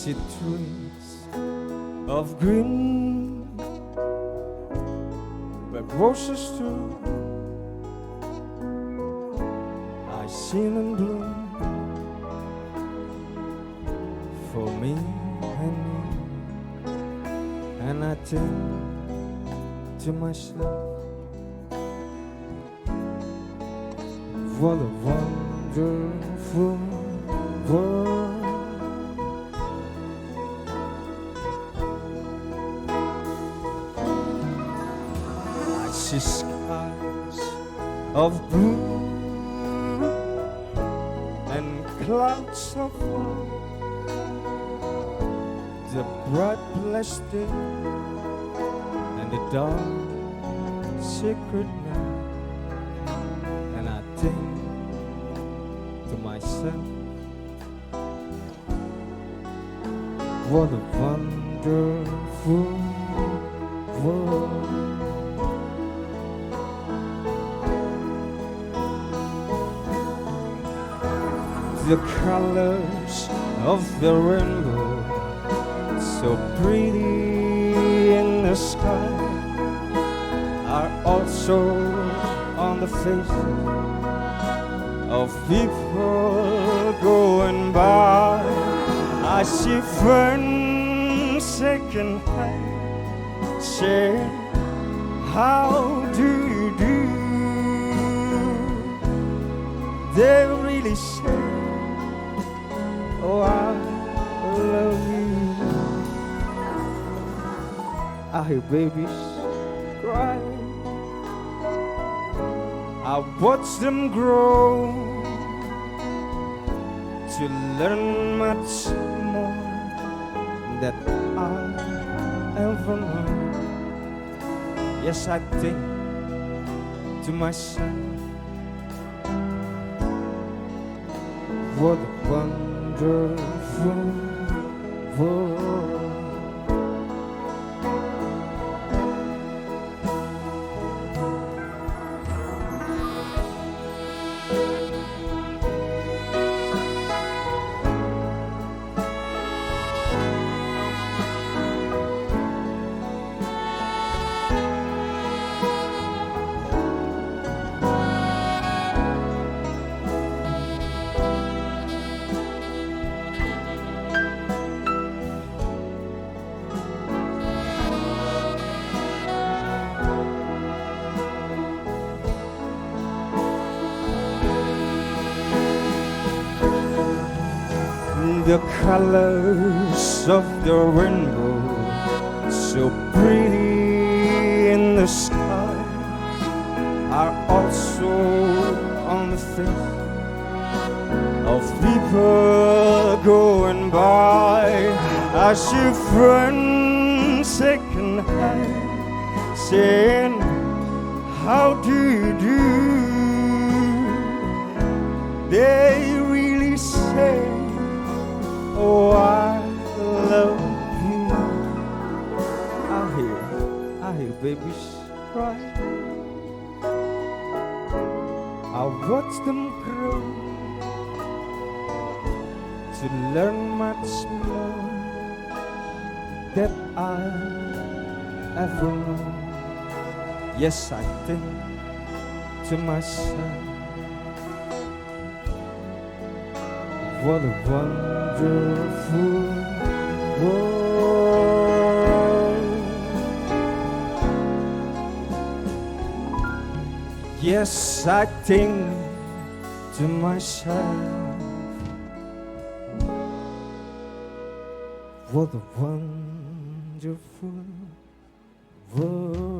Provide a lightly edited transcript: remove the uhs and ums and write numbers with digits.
see trees of green, but roses too. I see them bloom for me and you, and I think to myself, what a wonderful world. I see skies of blue and clouds of white, the bright blessed day and the dark secret night, and I think to myself, what a wonderful world. The colors of the rainbow, so pretty in the sky, are also on the faces of people going by. I see friends shaking hands, saying, how do you do? They really say, oh, I love you. I hear babies cry, I watch them grow to learn much more that I ever know. Yes, I think to myself, what a wonderful world. The colors of the rainbow, so pretty in the sky, are also on the face of people going by. I see friends shaking hands, saying, how do you do? They really say, oh, I love you. I hear babies cry, I watch them grow to learn much more that I ever know. Yes, I think to myself, what a wonderful world. Yes, I think to myself, what a wonderful world.